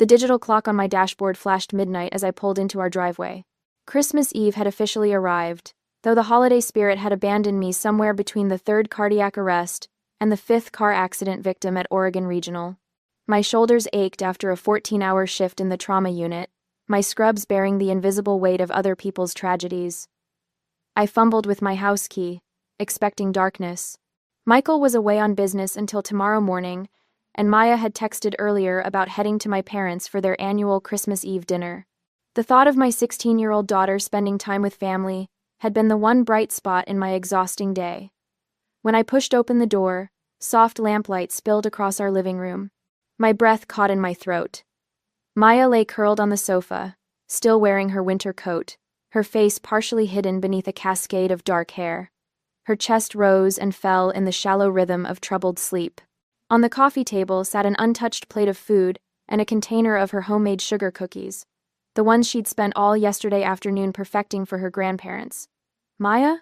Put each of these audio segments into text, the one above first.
The digital clock on my dashboard flashed midnight as I pulled into our driveway. Christmas Eve had officially arrived, though the holiday spirit had abandoned me somewhere between the third cardiac arrest and the fifth car accident victim at Oregon Regional. My shoulders ached after a 14-hour shift in the trauma unit, my scrubs bearing the invisible weight of other people's tragedies. I fumbled with my house key, expecting darkness. Michael was away on business until tomorrow morning, and Maya had texted earlier about heading to my parents for their annual Christmas Eve dinner. The thought of my 16-year-old daughter spending time with family had been the one bright spot in my exhausting day. When I pushed open the door, soft lamplight spilled across our living room. My breath caught in my throat. Maya lay curled on the sofa, still wearing her winter coat, her face partially hidden beneath a cascade of dark hair. Her chest rose and fell in the shallow rhythm of troubled sleep. On the coffee table sat an untouched plate of food and a container of her homemade sugar cookies, the ones she'd spent all yesterday afternoon perfecting for her grandparents. "Maya?"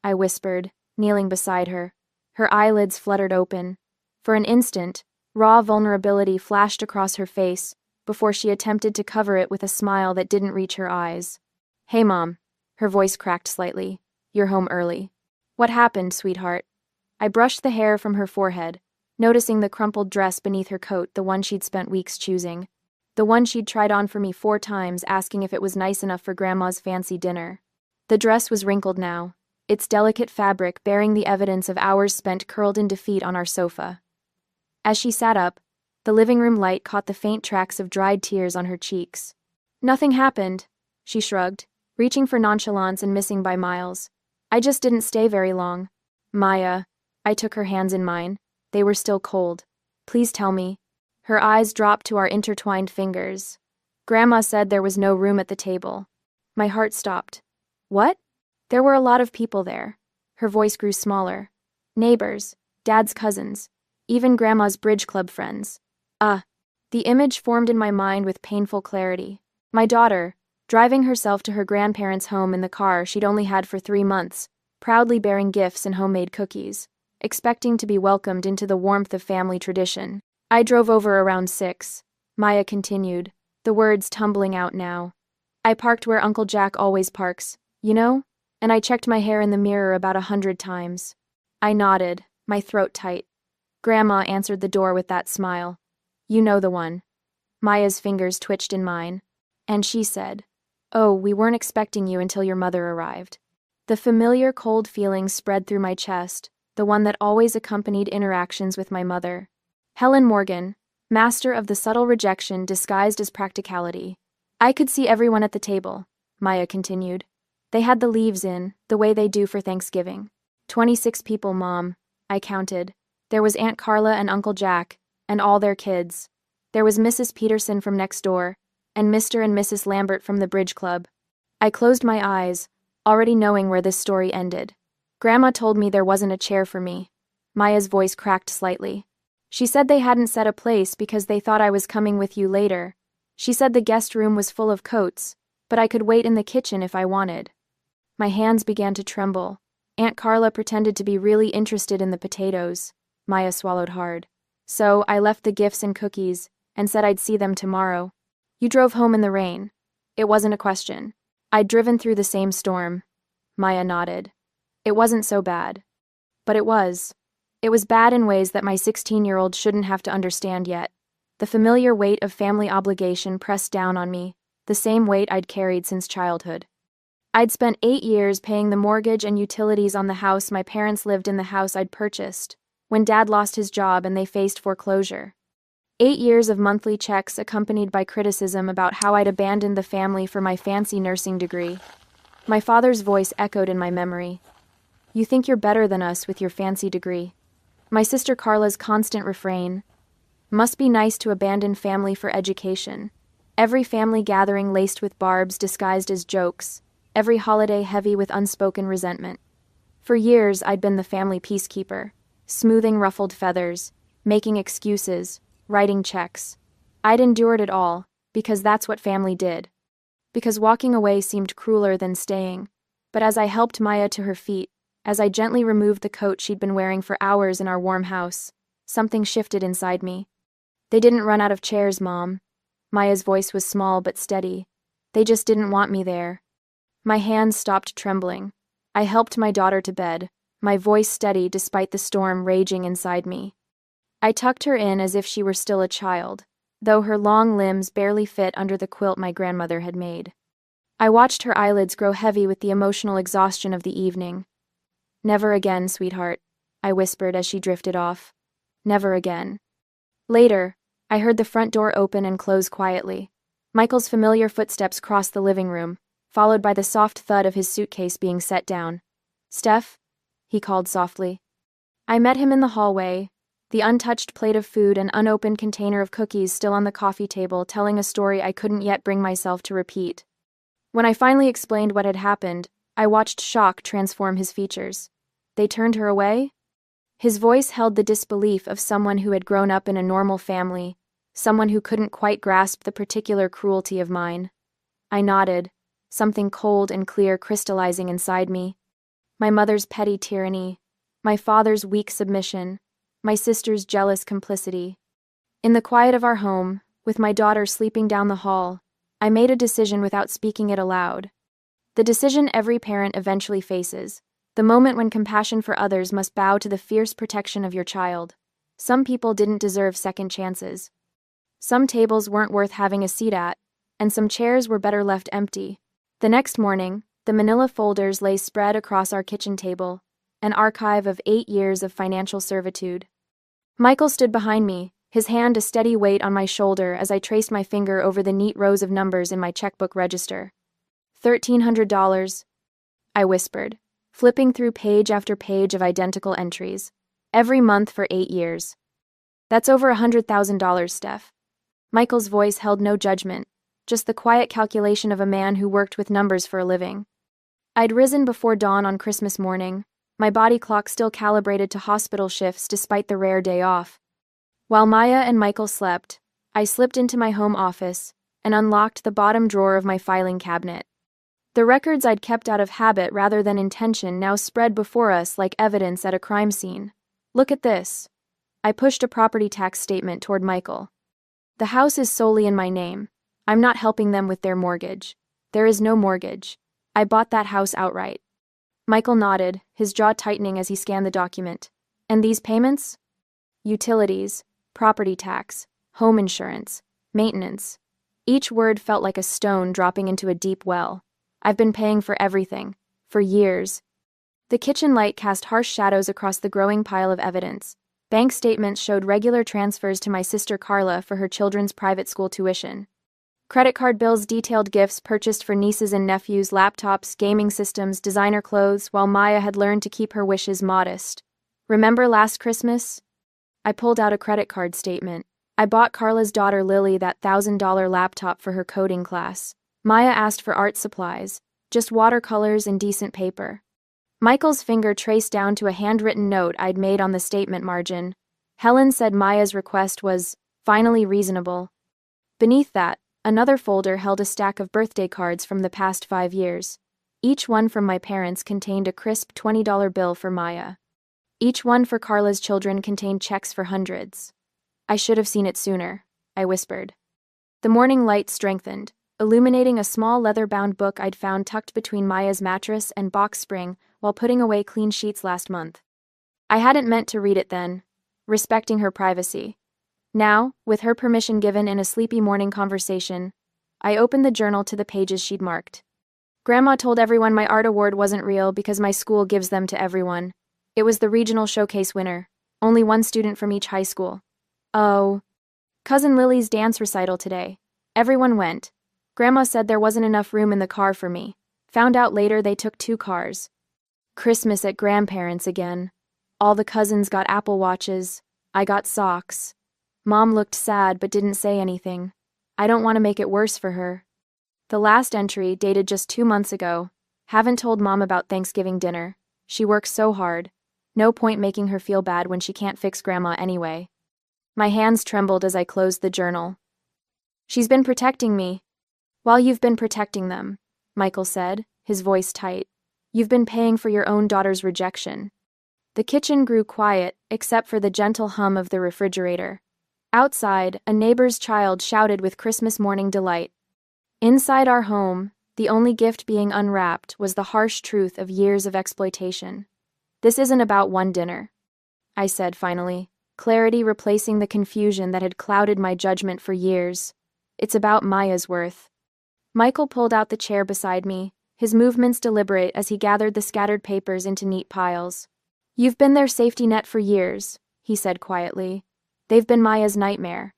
I whispered, kneeling beside her. Her eyelids fluttered open. For an instant, raw vulnerability flashed across her face before she attempted to cover it with a smile that didn't reach her eyes. "Hey, Mom." Her voice cracked slightly. "You're home early." "What happened, sweetheart?" I brushed the hair from her forehead, noticing the crumpled dress beneath her coat, the one she'd spent weeks choosing. The one she'd tried on for me 4 times, asking if it was nice enough for Grandma's fancy dinner. The dress was wrinkled now, its delicate fabric bearing the evidence of hours spent curled in defeat on our sofa. As she sat up, the living room light caught the faint tracks of dried tears on her cheeks. "Nothing happened," she shrugged, reaching for nonchalance and missing by miles. "I just didn't stay very long." "Maya." I took her hands in mine. They were still cold. "Please tell me." Her eyes dropped to our intertwined fingers. "Grandma said there was no room at the table." My heart stopped. "What?" There were a lot of people there. Her voice grew smaller. Neighbors, Dad's cousins, even Grandma's bridge club friends. The image formed in my mind with painful clarity. My daughter, driving herself to her grandparents' home in the car she'd only had for 3 months, proudly bearing gifts and homemade cookies, expecting to be welcomed into the warmth of family tradition. "I drove over around 6, Maya continued, the words tumbling out now. "I parked where Uncle Jack always parks, you know? And I checked my hair in the mirror about 100 times. I nodded, my throat tight. Grandma answered the door with that smile. "You know the one." Maya's fingers twitched in mine. "And she said, 'Oh, we weren't expecting you until your mother arrived.'" The familiar cold feeling spread through my chest, the one that always accompanied interactions with my mother. Helen Morgan, master of the subtle rejection disguised as practicality. "I could see everyone at the table," Maya continued. "They had the leaves in, the way they do for Thanksgiving. 26 people, Mom," I counted. There was Aunt Carla and Uncle Jack, and all their kids. There was Mrs. Peterson from next door, and Mr. and Mrs. Lambert from the bridge club. I closed my eyes, already knowing where this story ended. "Grandma told me there wasn't a chair for me." Maya's voice cracked slightly. "She said they hadn't set a place because they thought I was coming with you later. She said the guest room was full of coats, but I could wait in the kitchen if I wanted." My hands began to tremble. Aunt Carla pretended to be really interested in the potatoes. Maya swallowed hard. "So I left the gifts and cookies and said I'd see them tomorrow. You drove home in the rain." It wasn't a question. "I'd driven through the same storm." Maya nodded. "It wasn't so bad." But it was. It was bad in ways that my 16-year-old shouldn't have to understand yet. The familiar weight of family obligation pressed down on me, the same weight I'd carried since childhood. I'd spent 8 years paying the mortgage and utilities on the house my parents lived in, the house I'd purchased, when Dad lost his job and they faced foreclosure. 8 years of monthly checks accompanied by criticism about how I'd abandoned the family for my fancy nursing degree. My father's voice echoed in my memory. "You think you're better than us with your fancy degree." My sister Carla's constant refrain. "Must be nice to abandon family for education." Every family gathering laced with barbs disguised as jokes, every holiday heavy with unspoken resentment. For years I'd been the family peacekeeper, smoothing ruffled feathers, making excuses, writing checks. I'd endured it all, because that's what family did. Because walking away seemed crueler than staying. But as I helped Maya to her feet, as I gently removed the coat she'd been wearing for hours in our warm house, something shifted inside me. "They didn't run out of chairs, Mom." Maya's voice was small but steady. They just didn't want me there. My hands stopped trembling. I helped my daughter to bed, my voice steady despite the storm raging inside me. I tucked her in as if she were still a child, though her long limbs barely fit under the quilt my grandmother had made. I watched her eyelids grow heavy with the emotional exhaustion of the evening. "Never again, sweetheart," I whispered as she drifted off. "Never again." Later, I heard the front door open and close quietly. Michael's familiar footsteps crossed the living room, followed by the soft thud of his suitcase being set down. "Steph?" he called softly. I met him in the hallway, the untouched plate of food and unopened container of cookies still on the coffee table, telling a story I couldn't yet bring myself to repeat. When I finally explained what had happened, I watched shock transform his features. "They turned her away?" His voice held the disbelief of someone who had grown up in a normal family, someone who couldn't quite grasp the particular cruelty of mine. I nodded, something cold and clear crystallizing inside me. My mother's petty tyranny, my father's weak submission, my sister's jealous complicity. In the quiet of our home, with my daughter sleeping down the hall, I made a decision without speaking it aloud. The decision every parent eventually faces, the moment when compassion for others must bow to the fierce protection of your child. Some people didn't deserve second chances. Some tables weren't worth having a seat at, and some chairs were better left empty. The next morning, the manila folders lay spread across our kitchen table, an archive of 8 years of financial servitude. Michael stood behind me, his hand a steady weight on my shoulder as I traced my finger over the neat rows of numbers in my checkbook register. $1,300, I whispered, flipping through page after page of identical entries, every month for 8 years. "That's over $100,000, Steph." Michael's voice held no judgment, just the quiet calculation of a man who worked with numbers for a living. I'd risen before dawn on Christmas morning, my body clock still calibrated to hospital shifts despite the rare day off. While Maya and Michael slept, I slipped into my home office and unlocked the bottom drawer of my filing cabinet. The records I'd kept out of habit rather than intention now spread before us like evidence at a crime scene. "Look at this." I pushed a property tax statement toward Michael. "The house is solely in my name. I'm not helping them with their mortgage. There is no mortgage. I bought that house outright." Michael nodded, his jaw tightening as he scanned the document. "And these payments?" "Utilities, property tax, home insurance, maintenance." Each word felt like a stone dropping into a deep well. "I've been paying for everything, for years." The kitchen light cast harsh shadows across the growing pile of evidence. Bank statements showed regular transfers to my sister Carla for her children's private school tuition. Credit card bills detailed gifts purchased for nieces and nephews, laptops, gaming systems, designer clothes, while Maya had learned to keep her wishes modest. "Remember last Christmas?" I pulled out a credit card statement. "I bought Carla's daughter Lily that $1,000 laptop for her coding class. Maya asked for art supplies, just watercolors and decent paper." Michael's finger traced down to a handwritten note I'd made on the statement margin. Helen said Maya's request was finally reasonable. Beneath that, another folder held a stack of birthday cards from the past 5 years. Each one from my parents contained a crisp $20 bill for Maya. Each one for Carla's children contained checks for hundreds. "I should have seen it sooner," I whispered. The morning light strengthened, illuminating a small leather-bound book I'd found tucked between Maya's mattress and box spring while putting away clean sheets last month. I hadn't meant to read it then, respecting her privacy. Now, with her permission given in a sleepy morning conversation, I opened the journal to the pages she'd marked. "Grandma told everyone my art award wasn't real because my school gives them to everyone. It was the regional showcase winner, only one student from each high school. Oh. Cousin Lily's dance recital today. Everyone went. Grandma said there wasn't enough room in the car for me. Found out later they took 2 cars. Christmas at grandparents again. All the cousins got Apple Watches. I got socks. Mom looked sad but didn't say anything. I don't want to make it worse for her." The last entry, dated just 2 months ago. "Haven't told Mom about Thanksgiving dinner. She works so hard. No point making her feel bad when she can't fix Grandma anyway." My hands trembled as I closed the journal. "She's been protecting me." "While you've been protecting them," Michael said, his voice tight, "you've been paying for your own daughter's rejection." The kitchen grew quiet, except for the gentle hum of the refrigerator. Outside, a neighbor's child shouted with Christmas morning delight. Inside our home, the only gift being unwrapped was the harsh truth of years of exploitation. This isn't about one dinner, I said finally, clarity replacing the confusion that had clouded my judgment for years. It's about Maya's worth. Michael pulled out the chair beside me, his movements deliberate as he gathered the scattered papers into neat piles. You've been their safety net for years, he said quietly. They've been Maya's nightmare.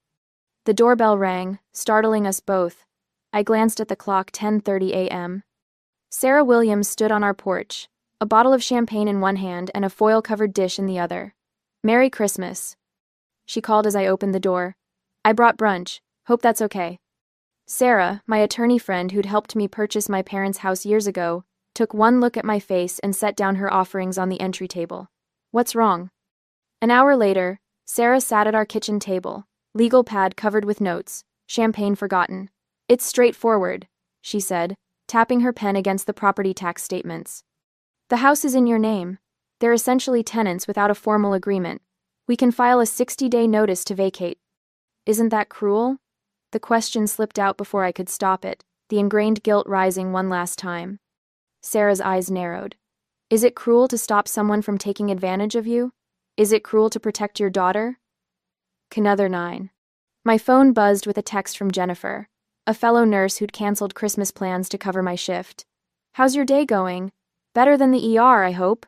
The doorbell rang, startling us both. I glanced at the clock, 10:30 a.m. Sarah Williams stood on our porch, a bottle of champagne in one hand and a foil-covered dish in the other. "Merry Christmas," she called as I opened the door. "I brought brunch. Hope that's okay." Sarah, my attorney friend who'd helped me purchase my parents' house years ago, took one look at my face and set down her offerings on the entry table. "What's wrong?" An hour later, Sarah sat at our kitchen table, legal pad covered with notes, champagne forgotten. "It's straightforward," she said, tapping her pen against the property tax statements. "The house is in your name. They're essentially tenants without a formal agreement. We can file a 60-day notice to vacate." "Isn't that cruel?" The question slipped out before I could stop it, the ingrained guilt rising one last time. Sarah's eyes narrowed. "Is it cruel to stop someone from taking advantage of you? Is it cruel to protect your daughter?" Another 9. My phone buzzed with a text from Jennifer, a fellow nurse who'd canceled Christmas plans to cover my shift. "How's your day going? Better than the ER, I hope."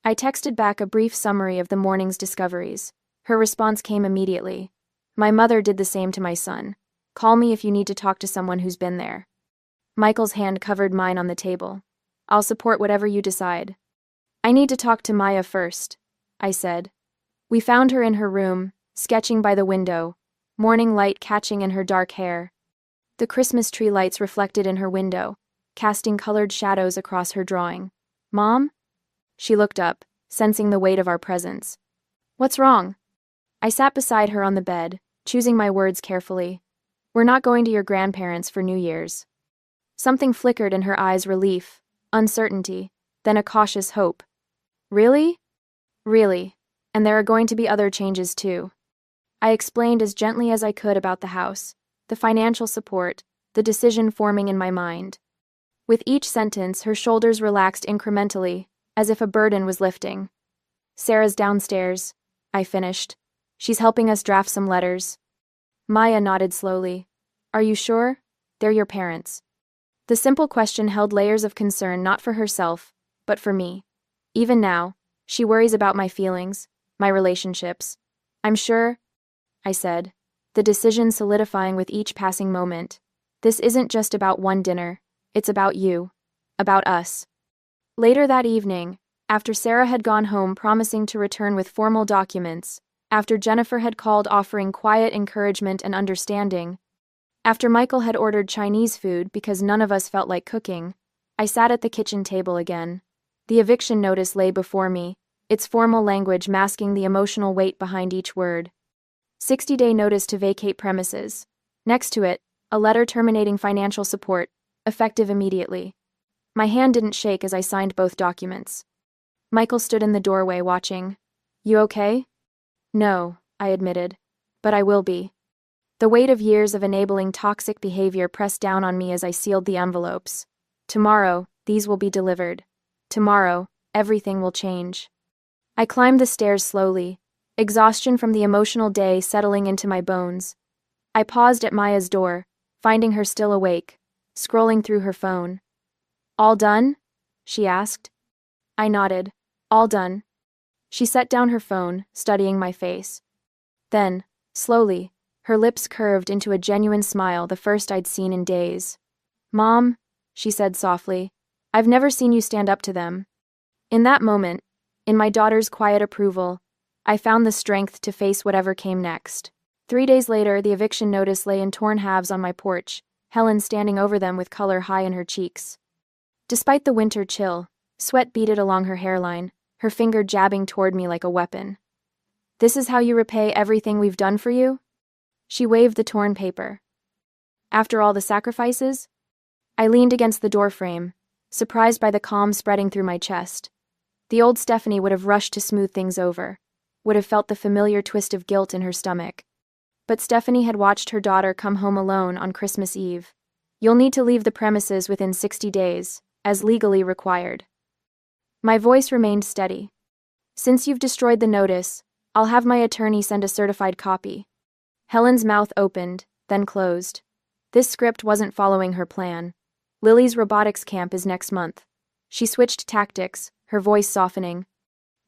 I texted back a brief summary of the morning's discoveries. Her response came immediately. "My mother did the same to my son. Call me if you need to talk to someone who's been there." Michael's hand covered mine on the table. "I'll support whatever you decide." "I need to talk to Maya first," I said. We found her in her room, sketching by the window, morning light catching in her dark hair. The Christmas tree lights reflected in her window, casting colored shadows across her drawing. "Mom?" She looked up, sensing the weight of our presence. "What's wrong?" I sat beside her on the bed, choosing my words carefully. "We're not going to your grandparents' for New Year's." Something flickered in her eyes, relief, uncertainty, then a cautious hope. "Really?" "Really. And there are going to be other changes too." I explained as gently as I could about the house, the financial support, the decision forming in my mind. With each sentence, her shoulders relaxed incrementally, as if a burden was lifting. "Sarah's downstairs," I finished. "She's helping us draft some letters." Maya nodded slowly. "Are you sure? They're your parents." The simple question held layers of concern not for herself, but for me. Even now, she worries about my feelings, my relationships. "I'm sure," I said, the decision solidifying with each passing moment. "This isn't just about one dinner. It's about you. About us." Later that evening, after Sarah had gone home promising to return with formal documents, after Jennifer had called offering quiet encouragement and understanding, after Michael had ordered Chinese food because none of us felt like cooking, I sat at the kitchen table again. The eviction notice lay before me, its formal language masking the emotional weight behind each word. 60-day notice to vacate premises. Next to it, a letter terminating financial support, effective immediately. My hand didn't shake as I signed both documents. Michael stood in the doorway watching. "You okay?" "No," I admitted. "But I will be." The weight of years of enabling toxic behavior pressed down on me as I sealed the envelopes. Tomorrow, these will be delivered. Tomorrow, everything will change. I climbed the stairs slowly, exhaustion from the emotional day settling into my bones. I paused at Maya's door, finding her still awake, scrolling through her phone. "All done?" she asked. I nodded. "All done." She set down her phone, studying my face. Then, slowly, her lips curved into a genuine smile, the first I'd seen in days. "Mom," she said softly, "I've never seen you stand up to them." In that moment, in my daughter's quiet approval, I found the strength to face whatever came next. 3 days later, the eviction notice lay in torn halves on my porch, Helen standing over them with color high in her cheeks. Despite the winter chill, sweat beaded along her hairline, her finger jabbing toward me like a weapon. "This is how you repay everything we've done for you?" She waved the torn paper. "After all the sacrifices?" I leaned against the doorframe, surprised by the calm spreading through my chest. The old Stephanie would have rushed to smooth things over, would have felt the familiar twist of guilt in her stomach. But Stephanie had watched her daughter come home alone on Christmas Eve. You'll need to leave the premises within 60 days, as legally required. My voice remained steady. Since you've destroyed the notice, I'll have my attorney send a certified copy. Helen's mouth opened, then closed. This script wasn't following her plan. Lily's robotics camp is next month. She switched tactics, her voice softening.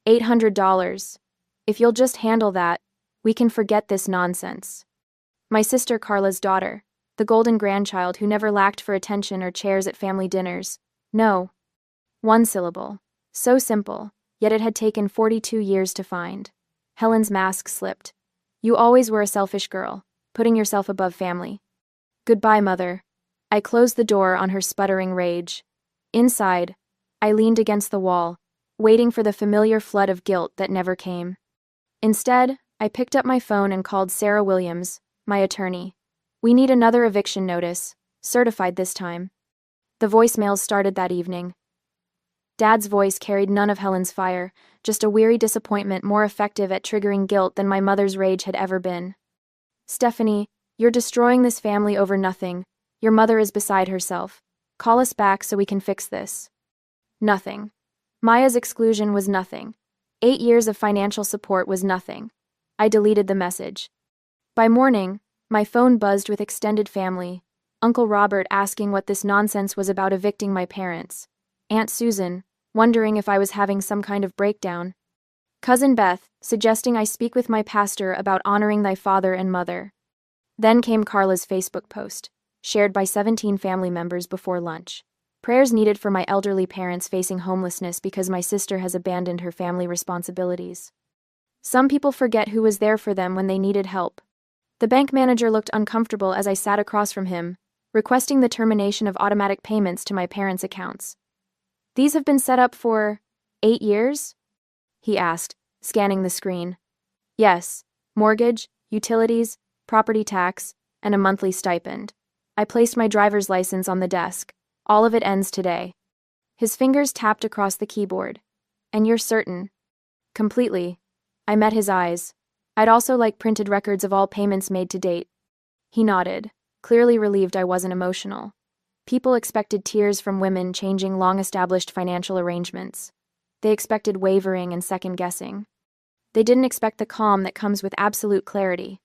$800. If you'll just handle that, we can forget this nonsense. My sister Carla's daughter, the golden grandchild who never lacked for attention or chairs at family dinners. No. One syllable. So simple, yet it had taken 42 years to find. Helen's mask slipped. You always were a selfish girl, putting yourself above family. Goodbye, Mother. I closed the door on her sputtering rage. Inside, I leaned against the wall, waiting for the familiar flood of guilt that never came. Instead, I picked up my phone and called Sarah Williams, my attorney. We need another eviction notice, certified this time. The voicemails started that evening. Dad's voice carried none of Helen's fire, just a weary disappointment more effective at triggering guilt than my mother's rage had ever been. Stephanie, you're destroying this family over nothing. Your mother is beside herself. Call us back so we can fix this. Nothing. Maya's exclusion was nothing. 8 years of financial support was nothing. I deleted the message. By morning, my phone buzzed with extended family. Uncle Robert asking what this nonsense was about evicting my parents. Aunt Susan, wondering if I was having some kind of breakdown. Cousin Beth, suggesting I speak with my pastor about honoring thy father and mother. Then came Carla's Facebook post, shared by 17 family members before lunch. Prayers needed for my elderly parents facing homelessness because my sister has abandoned her family responsibilities. Some people forget who was there for them when they needed help. The bank manager looked uncomfortable as I sat across from him, requesting the termination of automatic payments to my parents' accounts. These have been set up for 8 years? He asked, scanning the screen. Yes, mortgage, utilities, property tax, and a monthly stipend. I placed my driver's license on the desk. All of it ends today. His fingers tapped across the keyboard. And you're certain? Completely. I met his eyes. I'd also like printed records of all payments made to date. He nodded, clearly relieved I wasn't emotional. People expected tears from women changing long-established financial arrangements. They expected wavering and second-guessing. They didn't expect the calm that comes with absolute clarity.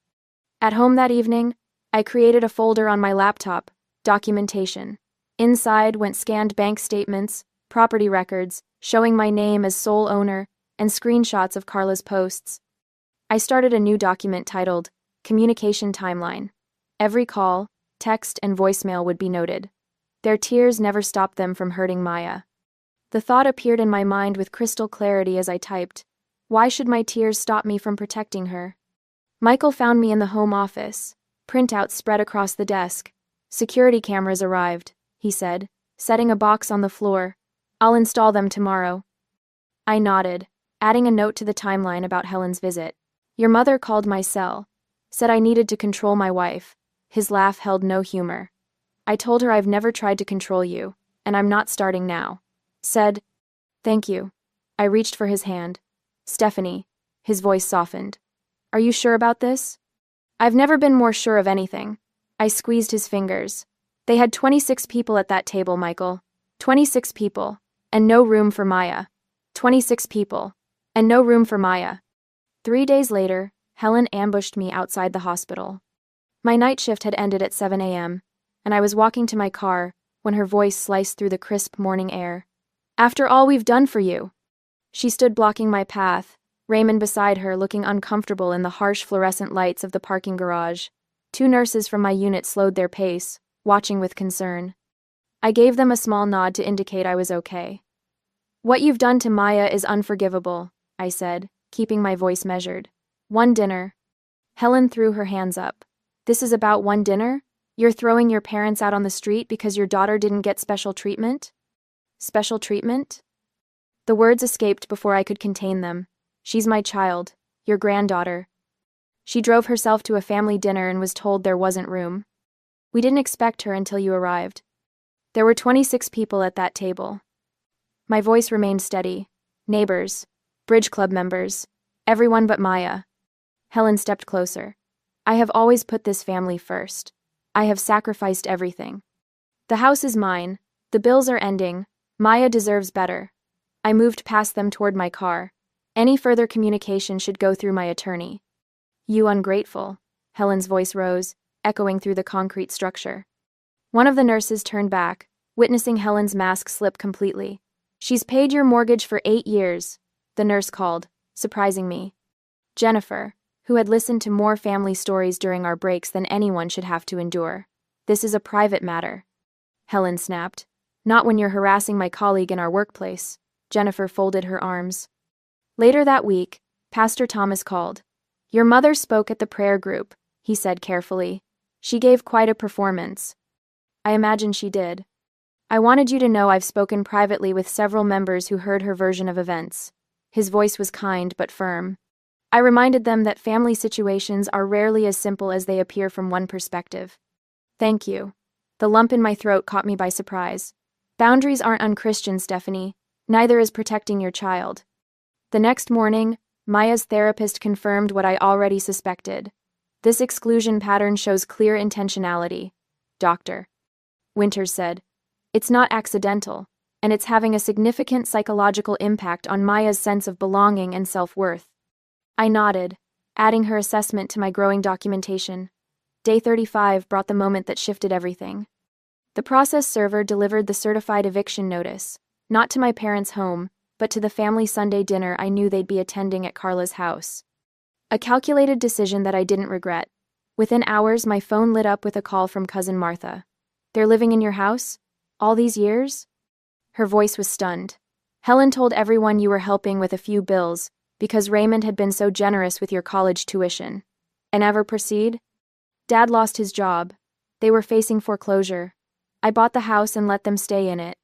At home that evening, I created a folder on my laptop, documentation. Inside went scanned bank statements, property records, showing my name as sole owner, and screenshots of Carla's posts. I started a new document titled Communication Timeline. Every call, text, and voicemail would be noted. Their tears never stopped them from hurting Maya. The thought appeared in my mind with crystal clarity as I typed. Why should my tears stop me from protecting her? Michael found me in the home office. Printouts spread across the desk. Security cameras arrived, he said, setting a box on the floor. I'll install them tomorrow. I nodded, adding a note to the timeline about Helen's visit. Your mother called my cell, said I needed to control my wife. His laugh held no humor. I told her I've never tried to control you, and I'm not starting now. Said, thank you. I reached for his hand. Stephanie. His voice softened. Are you sure about this? I've never been more sure of anything. I squeezed his fingers. They had 26 people at that table, Michael. 26 people, and no room for Maya. 26 people, and no room for Maya. 3 days later, Helen ambushed me outside the hospital. My night shift had ended at 7 a.m., and I was walking to my car when her voice sliced through the crisp morning air. After all we've done for you. She stood blocking my path, Raymond beside her looking uncomfortable in the harsh fluorescent lights of the parking garage. 2 nurses from my unit slowed their pace, watching with concern. I gave them a small nod to indicate I was okay. What you've done to Maya is unforgivable, I said, keeping my voice measured. 1 dinner. Helen threw her hands up. This is about 1 dinner? You're throwing your parents out on the street because your daughter didn't get special treatment? Special treatment? The words escaped before I could contain them. She's my child, your granddaughter. She drove herself to a family dinner and was told there wasn't room. We didn't expect her until you arrived. There were 26 people at that table. My voice remained steady. Neighbors, bridge club members, everyone but Maya. Helen stepped closer. I have always put this family first. I have sacrificed everything. The house is mine. The bills are ending. Maya deserves better. I moved past them toward my car. Any further communication should go through my attorney. You ungrateful. Helen's voice rose, echoing through the concrete structure. One of the nurses turned back, witnessing Helen's mask slip completely. She's paid your mortgage for 8 years, the nurse called, surprising me. Jennifer, who had listened to more family stories during our breaks than anyone should have to endure. This is a private matter. Helen snapped. Not when you're harassing my colleague in our workplace. Jennifer folded her arms. Later that week, Pastor Thomas called. Your mother spoke at the prayer group, he said carefully. She gave quite a performance. I imagine she did. I wanted you to know I've spoken privately with several members who heard her version of events. His voice was kind but firm. I reminded them that family situations are rarely as simple as they appear from one perspective. Thank you. The lump in my throat caught me by surprise. Boundaries aren't unchristian, Stephanie. Neither is protecting your child. The next morning, Maya's therapist confirmed what I already suspected. This exclusion pattern shows clear intentionality. Dr. Winters said. It's not accidental, and it's having a significant psychological impact on Maya's sense of belonging and self-worth. I nodded, adding her assessment to my growing documentation. Day 35 brought the moment that shifted everything. The process server delivered the certified eviction notice, not to my parents' home, but to the family Sunday dinner I knew they'd be attending at Carla's house. A calculated decision that I didn't regret. Within hours, my phone lit up with a call from cousin Martha. They're living in your house? All these years? Her voice was stunned. Helen told everyone you were helping with a few bills, because Raymond had been so generous with your college tuition. And ever proceed? Dad lost his job. They were facing foreclosure. I bought the house and let them stay in it.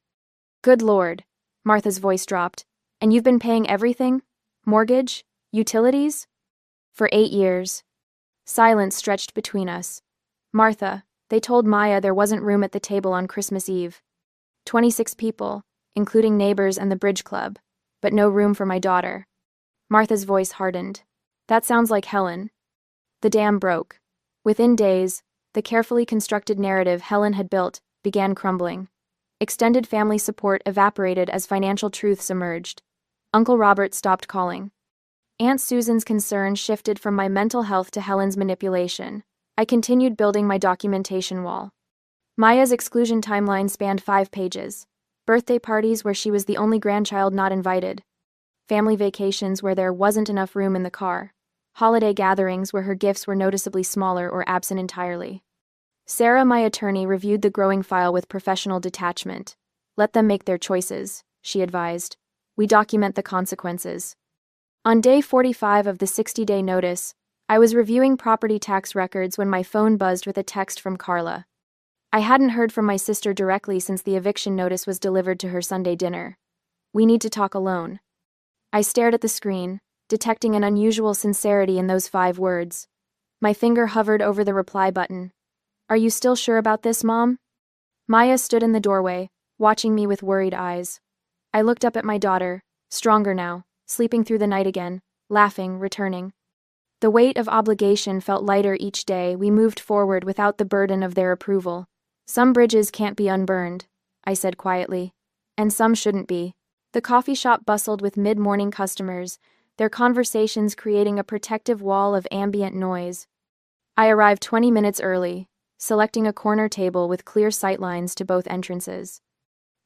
Good Lord. Martha's voice dropped. And you've been paying everything? Mortgage? Utilities? For 8 years. Silence stretched between us. Martha, they told Maya there wasn't room at the table on Christmas Eve. 26 people, including neighbors and the bridge club, but no room for my daughter. Martha's voice hardened. That sounds like Helen. The dam broke. Within days, the carefully constructed narrative Helen had built began crumbling. Extended family support evaporated as financial truths emerged. Uncle Robert stopped calling. Aunt Susan's concern shifted from my mental health to Helen's manipulation. I continued building my documentation wall. Maya's exclusion timeline spanned 5 pages. Birthday parties where she was the only grandchild not invited. Family vacations where there wasn't enough room in the car. Holiday gatherings where her gifts were noticeably smaller or absent entirely. Sarah, my attorney, reviewed the growing file with professional detachment. Let them make their choices, she advised. We document the consequences. On day 45 of the 60-day notice, I was reviewing property tax records when my phone buzzed with a text from Carla. I hadn't heard from my sister directly since the eviction notice was delivered to her Sunday dinner. We need to talk alone. I stared at the screen, detecting an unusual sincerity in those 5 words. My finger hovered over the reply button. Are you still sure about this, Mom? Maya stood in the doorway, watching me with worried eyes. I looked up at my daughter, stronger now, sleeping through the night again, laughing, returning. The weight of obligation felt lighter each day. We moved forward without the burden of their approval. Some bridges can't be unburned, I said quietly. And some shouldn't be. The coffee shop bustled with mid-morning customers, their conversations creating a protective wall of ambient noise. I arrived 20 minutes early, selecting a corner table with clear sightlines to both entrances.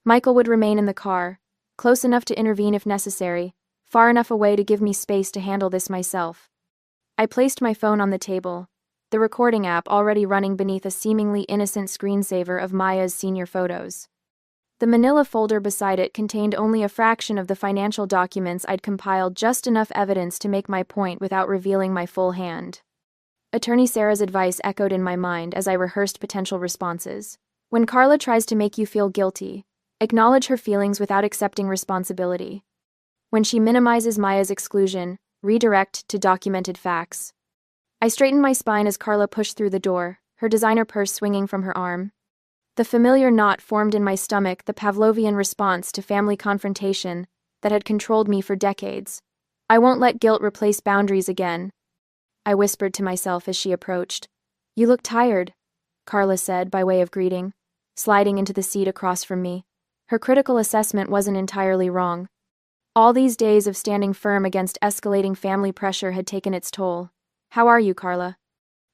Michael would remain in the car, close enough to intervene if necessary, far enough away to give me space to handle this myself. I placed my phone on the table, the recording app already running beneath a seemingly innocent screensaver of Maya's senior photos. The manila folder beside it contained only a fraction of the financial documents I'd compiled, just enough evidence to make my point without revealing my full hand. Attorney Sarah's advice echoed in my mind as I rehearsed potential responses. When Carla tries to make you feel guilty, acknowledge her feelings without accepting responsibility. When she minimizes Maya's exclusion, redirect to documented facts. I straightened my spine as Carla pushed through the door, her designer purse swinging from her arm. The familiar knot formed in my stomach, the Pavlovian response to family confrontation that had controlled me for decades. I won't let guilt replace boundaries again. I whispered to myself as she approached. You look tired, Carla said by way of greeting, sliding into the seat across from me. Her critical assessment wasn't entirely wrong. All these days of standing firm against escalating family pressure had taken its toll. How are you, Carla?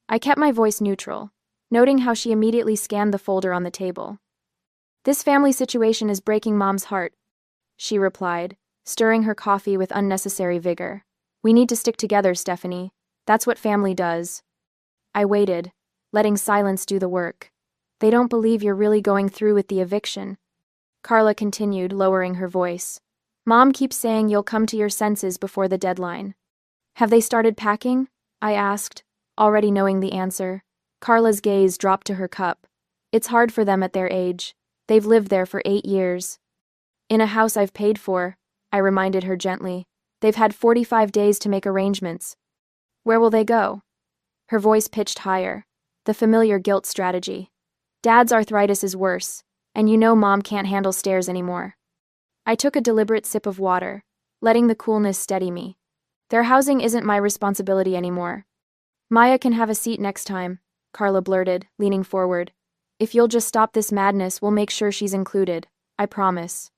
I kept my voice neutral, noting how she immediately scanned the folder on the table. This family situation is breaking Mom's heart, she replied, stirring her coffee with unnecessary vigor. We need to stick together, Stephanie. That's what family does. I waited, letting silence do the work. They don't believe you're really going through with the eviction. Carla continued, lowering her voice. Mom keeps saying you'll come to your senses before the deadline. Have they started packing? I asked, already knowing the answer. Carla's gaze dropped to her cup. It's hard for them at their age. They've lived there for 8 years. In a house I've paid for, I reminded her gently. They've had 45 days to make arrangements. Where will they go? Her voice pitched higher. The familiar guilt strategy. Dad's arthritis is worse, and you know Mom can't handle stairs anymore. I took a deliberate sip of water, letting the coolness steady me. Their housing isn't my responsibility anymore. Maya can have a seat next time, Carla blurted, leaning forward. If you'll just stop this madness, we'll make sure she's included. I promise.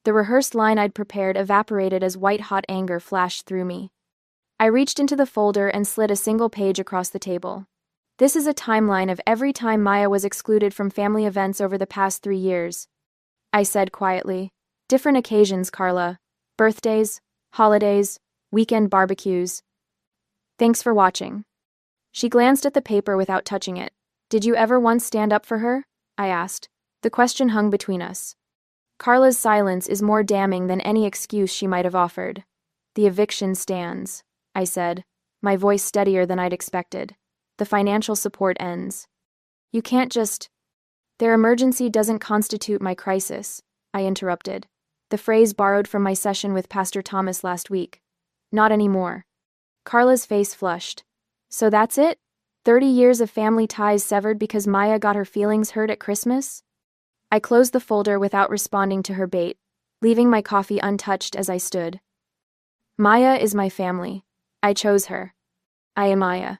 The rehearsed line I'd prepared evaporated as white-hot anger flashed through me. I reached into the folder and slid a single page across the table. This is a timeline of every time Maya was excluded from family events over the past 3 years. I said quietly. Different occasions, Carla. Birthdays, holidays, weekend barbecues. Thanks for watching. She glanced at the paper without touching it. Did you ever once stand up for her? I asked. The question hung between us. Carla's silence is more damning than any excuse she might have offered. The eviction stands, I said, my voice steadier than I'd expected. The financial support ends. You can't just... Their emergency doesn't constitute my crisis, I interrupted. The phrase borrowed from my session with Pastor Thomas last week. Not anymore. Carla's face flushed. So that's it? 30 years of family ties severed because Maya got her feelings hurt at Christmas? I closed the folder without responding to her bait, leaving my coffee untouched as I stood. Maya is my family. I chose her. I am Maya.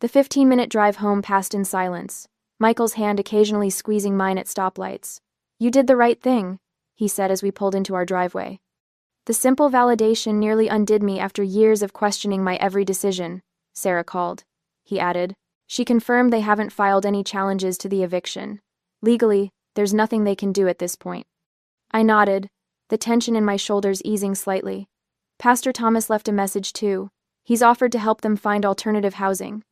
The 15-minute drive home passed in silence, Michael's hand occasionally squeezing mine at stoplights. You did the right thing, he said as we pulled into our driveway. The simple validation nearly undid me after years of questioning my every decision, Sarah called. He added. She confirmed they haven't filed any challenges to the eviction. Legally, there's nothing they can do at this point. I nodded, the tension in my shoulders easing slightly. Pastor Thomas left a message too. He's offered to help them find alternative housing.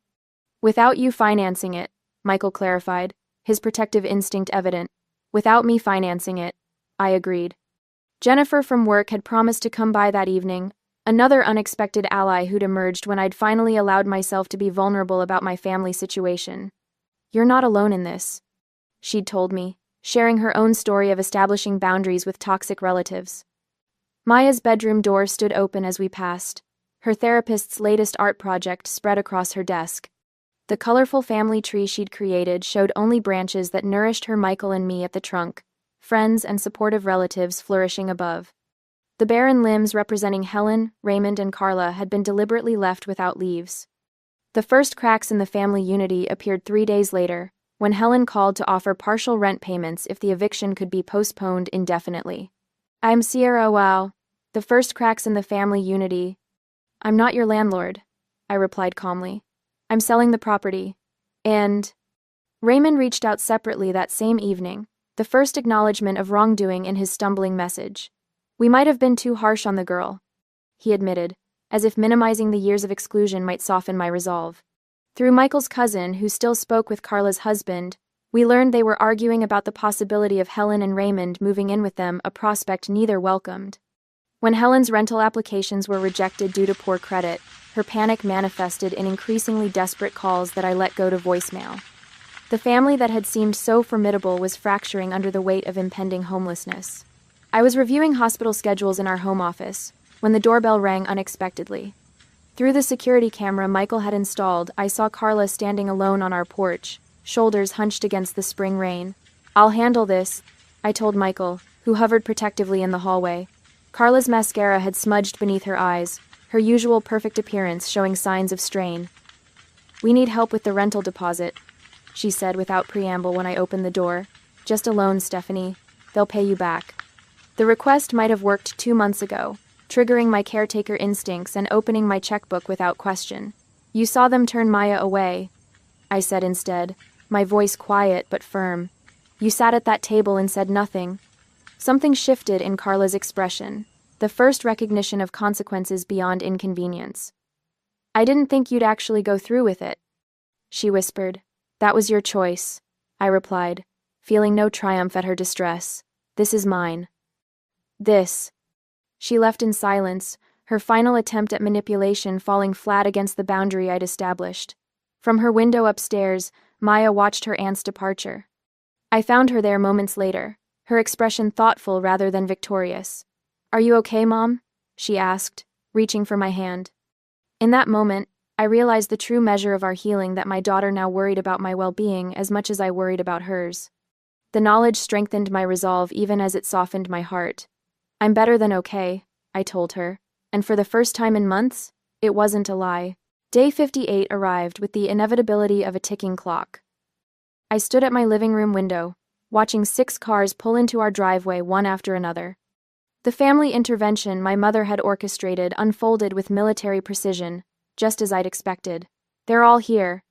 Without you financing it, Michael clarified, his protective instinct evident. Without me financing it, I agreed. Jennifer from work had promised to come by that evening, another unexpected ally who'd emerged when I'd finally allowed myself to be vulnerable about my family situation. You're not alone in this, she'd told me, sharing her own story of establishing boundaries with toxic relatives. Maya's bedroom door stood open as we passed, her therapist's latest art project spread across her desk. The colorful family tree she'd created showed only branches that nourished her Michael and me at the trunk, friends and supportive relatives flourishing above. The barren limbs representing Helen, Raymond, and Carla had been deliberately left without leaves. The first cracks in the family unity appeared 3 days later, when Helen called to offer partial rent payments if the eviction could be postponed indefinitely. I'm Sierra. Wow. The first cracks in the family unity. I'm not your landlord, I replied calmly. I'm selling the property. And... Raymond reached out separately that same evening, the first acknowledgement of wrongdoing in his stumbling message. We might have been too harsh on the girl, he admitted, as if minimizing the years of exclusion might soften my resolve. Through Michael's cousin, who still spoke with Carla's husband, we learned they were arguing about the possibility of Helen and Raymond moving in with them, a prospect neither welcomed. When Helen's rental applications were rejected due to poor credit, her panic manifested in increasingly desperate calls that I let go to voicemail. The family that had seemed so formidable was fracturing under the weight of impending homelessness. I was reviewing hospital schedules in our home office, when the doorbell rang unexpectedly. Through the security camera Michael had installed, I saw Carla standing alone on our porch, shoulders hunched against the spring rain. I'll handle this, I told Michael, who hovered protectively in the hallway. Carla's mascara had smudged beneath her eyes, her usual perfect appearance showing signs of strain. "We need help with the rental deposit," she said without preamble when I opened the door. "Just a loan, Stephanie. They'll pay you back." The request might have worked 2 months ago, triggering my caretaker instincts and opening my checkbook without question. "You saw them turn Maya away," I said instead, my voice quiet but firm. "You sat at that table and said nothing." Something shifted in Carla's expression, the first recognition of consequences beyond inconvenience. "I didn't think you'd actually go through with it," she whispered. "That was your choice," I replied, feeling no triumph at her distress. "This is mine." "This." She left in silence, her final attempt at manipulation falling flat against the boundary I'd established. From her window upstairs, Maya watched her aunt's departure. I found her there moments later, her expression thoughtful rather than victorious. "Are you okay, Mom?" she asked, reaching for my hand. In that moment, I realized the true measure of our healing, that my daughter now worried about my well-being as much as I worried about hers. The knowledge strengthened my resolve even as it softened my heart. "I'm better than okay," I told her, and for the first time in months, it wasn't a lie. Day 58 arrived with the inevitability of a ticking clock. I stood at my living room window, watching 6 cars pull into our driveway one after another. The family intervention my mother had orchestrated unfolded with military precision, just as I'd expected. "They're all here."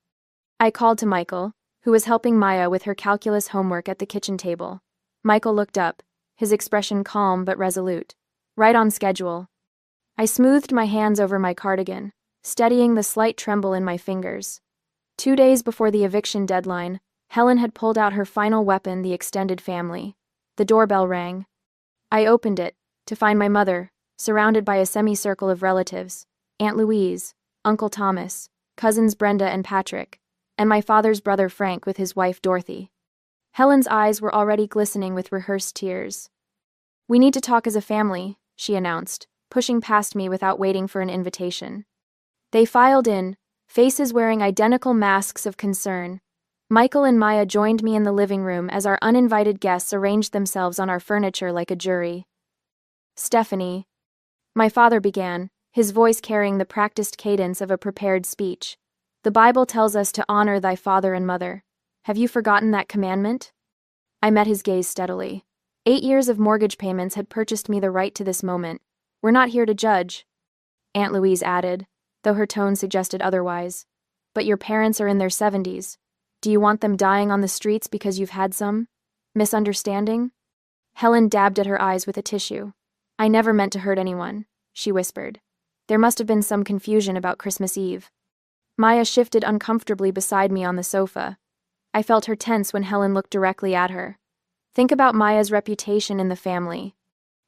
I called to Michael, who was helping Maya with her calculus homework at the kitchen table. Michael looked up, his expression calm but resolute. "Right on schedule." I smoothed my hands over my cardigan, steadying the slight tremble in my fingers. 2 days before the eviction deadline, Helen had pulled out her final weapon, the extended family. The doorbell rang. I opened it, to find my mother, surrounded by a semicircle of relatives: Aunt Louise, Uncle Thomas, cousins Brenda and Patrick, and my father's brother Frank with his wife Dorothy. Helen's eyes were already glistening with rehearsed tears. "We need to talk as a family," she announced, pushing past me without waiting for an invitation. They filed in, faces wearing identical masks of concern. Michael and Maya joined me in the living room as our uninvited guests arranged themselves on our furniture like a jury. "Stephanie," my father began, his voice carrying the practiced cadence of a prepared speech. "The Bible tells us to honor thy father and mother. Have you forgotten that commandment?" I met his gaze steadily. 8 years of mortgage payments had purchased me the right to this moment. "We're not here to judge," Aunt Louise added, though her tone suggested otherwise. "But your parents are in their 70s. Do you want them dying on the streets because you've had some misunderstanding?" Helen dabbed at her eyes with a tissue. "I never meant to hurt anyone," she whispered. "There must have been some confusion about Christmas Eve." Maya shifted uncomfortably beside me on the sofa. I felt her tense when Helen looked directly at her. "Think about Maya's reputation in the family,"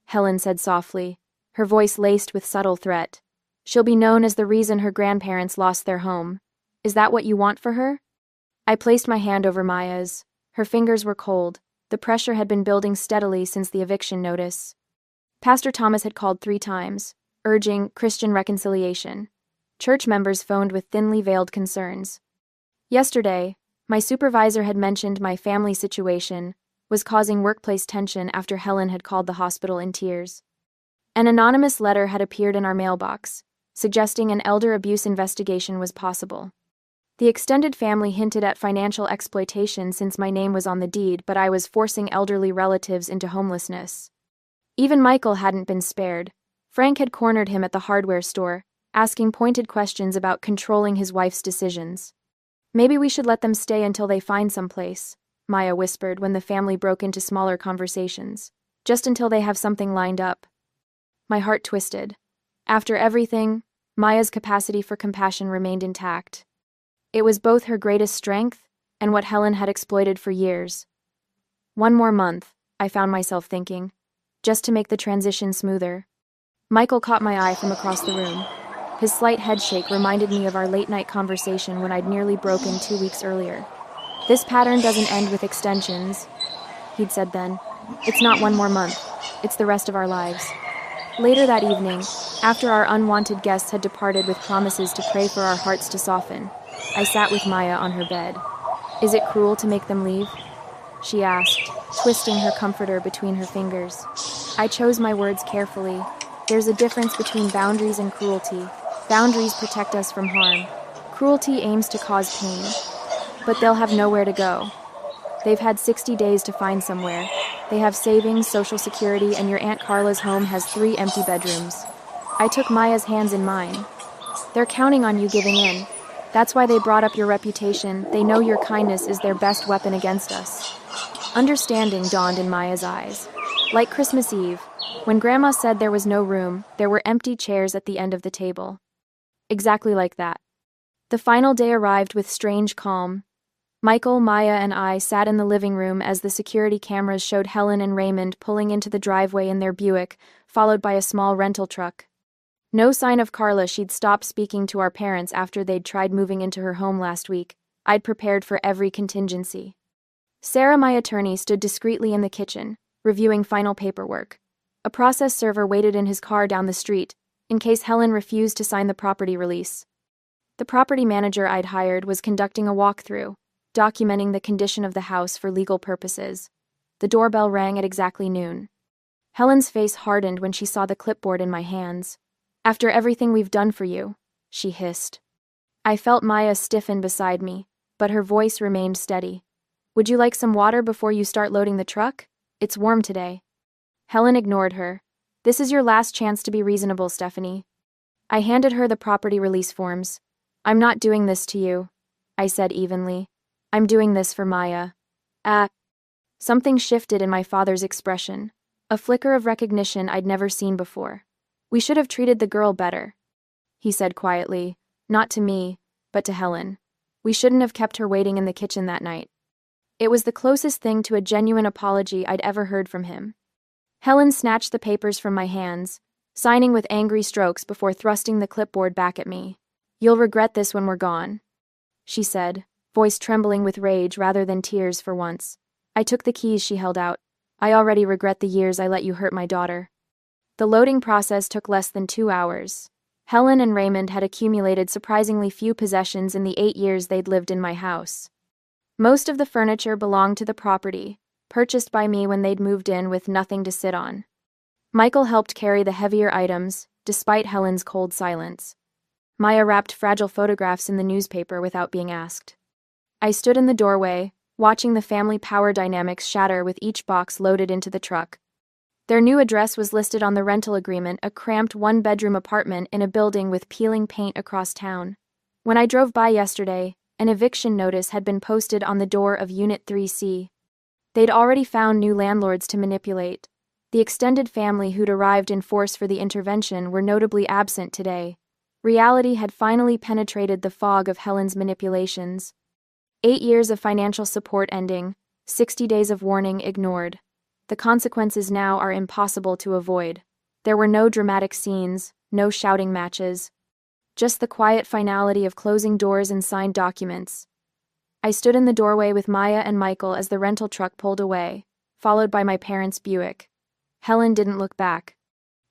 Helen said softly, her voice laced with subtle threat. "She'll be known as the reason her grandparents lost their home. Is that what you want for her?" I placed my hand over Maya's. Her fingers were cold. The pressure had been building steadily since the eviction notice. Pastor Thomas had called 3 times, urging Christian reconciliation. Church members phoned with thinly veiled concerns. Yesterday, my supervisor had mentioned my family situation was causing workplace tension after Helen had called the hospital in tears. An anonymous letter had appeared in our mailbox, suggesting an elder abuse investigation was possible. The extended family hinted at financial exploitation since my name was on the deed, but I was forcing elderly relatives into homelessness. Even Michael hadn't been spared. Frank had cornered him at the hardware store, asking pointed questions about controlling his wife's decisions. "Maybe we should let them stay until they find someplace," Maya whispered when the family broke into smaller conversations. "Just until they have something lined up." My heart twisted. After everything, Maya's capacity for compassion remained intact. It was both her greatest strength and what Helen had exploited for years. One more month, I found myself thinking, just to make the transition smoother. Michael caught my eye from across the room. His slight headshake reminded me of our late-night conversation when I'd nearly broken 2 weeks earlier. "This pattern doesn't end with extensions," he'd said then. "It's not 1 more month. It's the rest of our lives." Later that evening, after our unwanted guests had departed with promises to pray for our hearts to soften, I sat with Maya on her bed. "Is it cruel to make them leave?" she asked, twisting her comforter between her fingers. I chose my words carefully. There's a difference between boundaries and cruelty. Boundaries protect us from harm. Cruelty aims to cause pain. But they'll have nowhere to go. They've had 60 days to find somewhere. They have savings, social security, and your Aunt Carla's home has 3 empty bedrooms. I took Maya's hands in mine. They're counting on you giving in. That's why they brought up your reputation. They know your kindness is their best weapon against us. Understanding dawned in Maya's eyes. Like Christmas Eve, when Grandma said there was no room, there were empty chairs at the end of the table. Exactly like that. The final day arrived with strange calm. Michael, Maya, and I sat in the living room as the security cameras showed Helen and Raymond pulling into the driveway in their Buick, followed by a small rental truck. No sign of Carla. She'd stopped speaking to our parents after they'd tried moving into her home last week. I'd prepared for every contingency. Sarah, my attorney, stood discreetly in the kitchen, reviewing final paperwork. A process server waited in his car down the street, in case Helen refused to sign the property release. The property manager I'd hired was conducting a walkthrough, documenting the condition of the house for legal purposes. The doorbell rang at exactly noon. Helen's face hardened when she saw the clipboard in my hands. "After everything we've done for you," she hissed. I felt Maya stiffen beside me, but her voice remained steady. "Would you like some water before you start loading the truck? It's warm today." Helen ignored her. "This is your last chance to be reasonable, Stephanie." I handed her the property release forms. "I'm not doing this to you," I said evenly. "I'm doing this for Maya." Something shifted in my father's expression, a flicker of recognition I'd never seen before. "We should have treated the girl better," he said quietly, not to me, but to Helen. "We shouldn't have kept her waiting in the kitchen that night." It was the closest thing to a genuine apology I'd ever heard from him. Helen snatched the papers from my hands, signing with angry strokes before thrusting the clipboard back at me. "You'll regret this when we're gone," she said, voice trembling with rage rather than tears for once. I took the keys she held out. "I already regret the years I let you hurt my daughter." The loading process took less than 2 hours. Helen and Raymond had accumulated surprisingly few possessions in the 8 years they'd lived in my house. Most of the furniture belonged to the property, purchased by me when they'd moved in with nothing to sit on. Michael helped carry the heavier items, despite Helen's cold silence. Maya wrapped fragile photographs in the newspaper without being asked. I stood in the doorway, watching the family power dynamics shatter with each box loaded into the truck. Their new address was listed on the rental agreement, a cramped 1-bedroom apartment in a building with peeling paint across town. When I drove by yesterday, an eviction notice had been posted on the door of Unit 3C. They'd already found new landlords to manipulate. The extended family who'd arrived in force for the intervention were notably absent today. Reality had finally penetrated the fog of Helen's manipulations. 8 years of financial support ending, 60 days of warning ignored. The consequences now are impossible to avoid. There were no dramatic scenes, no shouting matches. Just the quiet finality of closing doors and signed documents. I stood in the doorway with Maya and Michael as the rental truck pulled away, followed by my parents' Buick. Helen didn't look back.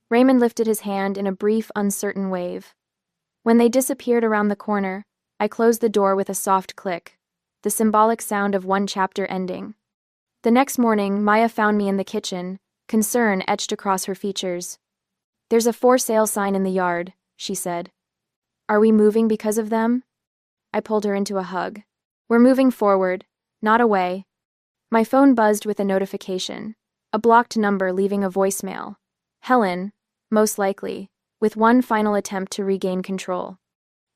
Raymond lifted his hand in a brief, uncertain wave. When they disappeared around the corner, I closed the door with a soft click, the symbolic sound of one chapter ending. The next morning, Maya found me in the kitchen, concern etched across her features. "There's a for sale sign in the yard," she said. "Are we moving because of them?" I pulled her into a hug. "We're moving forward, not away." My phone buzzed with a notification, a blocked number leaving a voicemail. Helen, most likely, with one final attempt to regain control.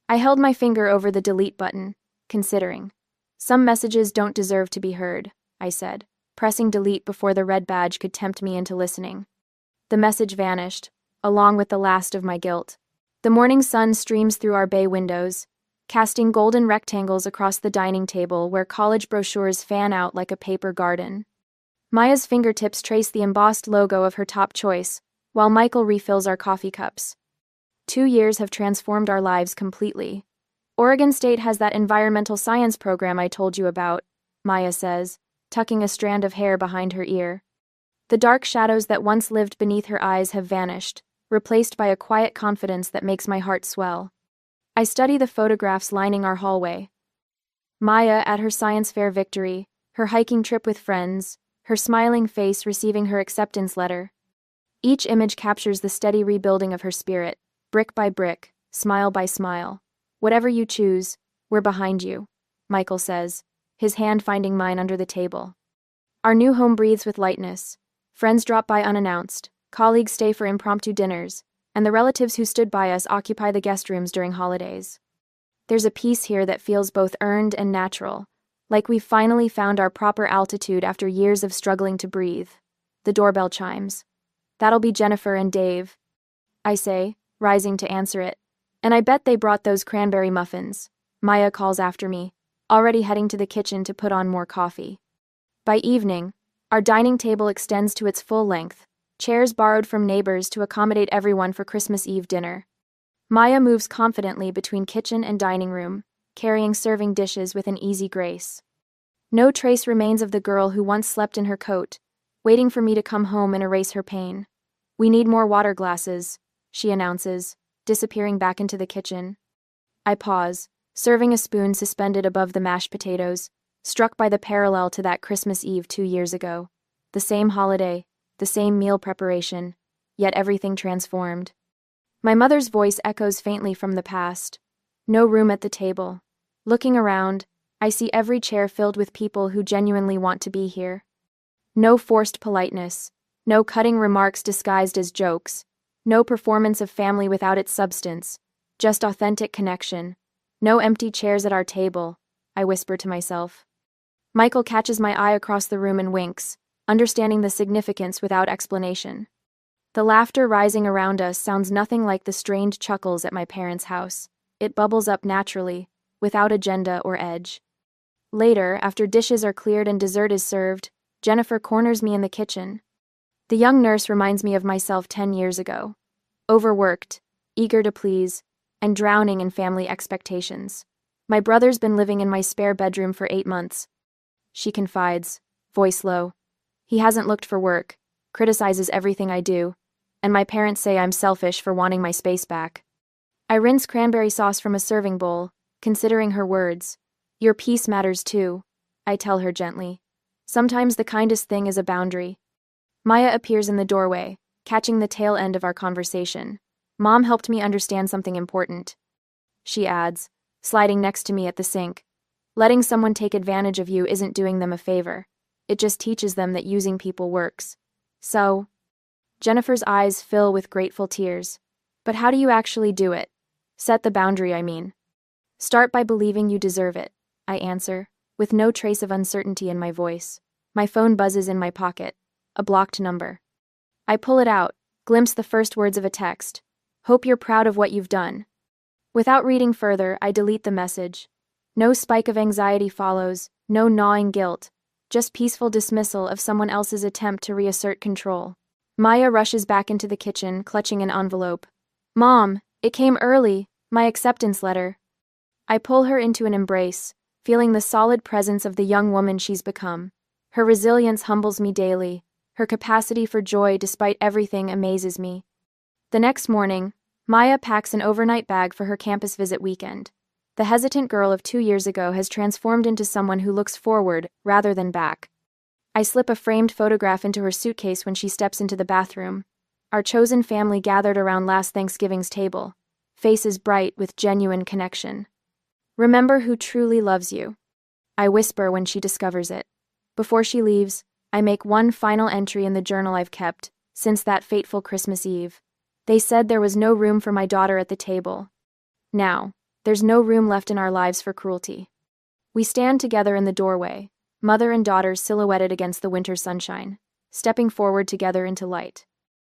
I held my finger over the delete button, considering. "Some messages don't deserve to be heard," I said, pressing delete before the red badge could tempt me into listening. The message vanished, along with the last of my guilt. The morning sun streams through our bay windows, casting golden rectangles across the dining table where college brochures fan out like a paper garden. Maya's fingertips trace the embossed logo of her top choice, while Michael refills our coffee cups. 2 years have transformed our lives completely. "Oregon State has that environmental science program I told you about," Maya says, tucking a strand of hair behind her ear. The dark shadows that once lived beneath her eyes have vanished, replaced by a quiet confidence that makes my heart swell. I study the photographs lining our hallway. Maya at her science fair victory, her hiking trip with friends, her smiling face receiving her acceptance letter. Each image captures the steady rebuilding of her spirit, brick by brick, smile by smile. Whatever you choose, we're behind you, Michael says, his hand finding mine under the table. Our new home breathes with lightness. Friends drop by unannounced, colleagues stay for impromptu dinners, and the relatives who stood by us occupy the guest rooms during holidays. There's a peace here that feels both earned and natural, like we've finally found our proper altitude after years of struggling to breathe. The doorbell chimes. That'll be Jennifer and Dave, I say, rising to answer it. And I bet they brought those cranberry muffins, Maya calls after me, already heading to the kitchen to put on more coffee. By evening, our dining table extends to its full length, chairs borrowed from neighbors to accommodate everyone for Christmas Eve dinner. Maya moves confidently between kitchen and dining room, carrying serving dishes with an easy grace. No trace remains of the girl who once slept in her coat, waiting for me to come home and erase her pain. We need more water glasses, she announces, disappearing back into the kitchen. I pause, serving a spoon suspended above the mashed potatoes, struck by the parallel to that Christmas Eve 2 years ago. The same holiday, the same meal preparation, yet everything transformed. My mother's voice echoes faintly from the past. No room at the table. Looking around, I see every chair filled with people who genuinely want to be here. No forced politeness, no cutting remarks disguised as jokes, no performance of family without its substance, just authentic connection. No empty chairs at our table, I whisper to myself. Michael catches my eye across the room and winks, understanding the significance without explanation. The laughter rising around us sounds nothing like the strained chuckles at my parents' house. It bubbles up naturally, without agenda or edge. Later, after dishes are cleared and dessert is served, Jennifer corners me in the kitchen. The young nurse reminds me of myself 10 years ago. Overworked, eager to please, and drowning in family expectations. My brother's been living in my spare bedroom for 8 months. She confides, voice low. He hasn't looked for work, criticizes everything I do, and my parents say I'm selfish for wanting my space back. I rinse cranberry sauce from a serving bowl, considering her words. Your peace matters too, I tell her gently. Sometimes the kindest thing is a boundary. Maya appears in the doorway, catching the tail end of our conversation. Mom helped me understand something important, she adds, sliding next to me at the sink. Letting someone take advantage of you isn't doing them a favor. It just teaches them that using people works. So, Jennifer's eyes fill with grateful tears. But how do you actually do it? Set the boundary, I mean. Start by believing you deserve it, I answer, with no trace of uncertainty in my voice. My phone buzzes in my pocket, a blocked number. I pull it out, glimpse the first words of a text. Hope you're proud of what you've done. Without reading further, I delete the message. No spike of anxiety follows, no gnawing guilt, just peaceful dismissal of someone else's attempt to reassert control. Maya rushes back into the kitchen, clutching an envelope. Mom, it came early, my acceptance letter. I pull her into an embrace, feeling the solid presence of the young woman she's become. Her resilience humbles me daily. Her capacity for joy despite everything amazes me. The next morning, Maya packs an overnight bag for her campus visit weekend. The hesitant girl of 2 years ago has transformed into someone who looks forward rather than back. I slip a framed photograph into her suitcase when she steps into the bathroom. Our chosen family gathered around last Thanksgiving's table, faces bright with genuine connection. Remember who truly loves you, I whisper when she discovers it. Before she leaves, I make one final entry in the journal I've kept since that fateful Christmas Eve. They said there was no room for my daughter at the table. Now, there's no room left in our lives for cruelty. We stand together in the doorway, mother and daughter silhouetted against the winter sunshine, stepping forward together into light.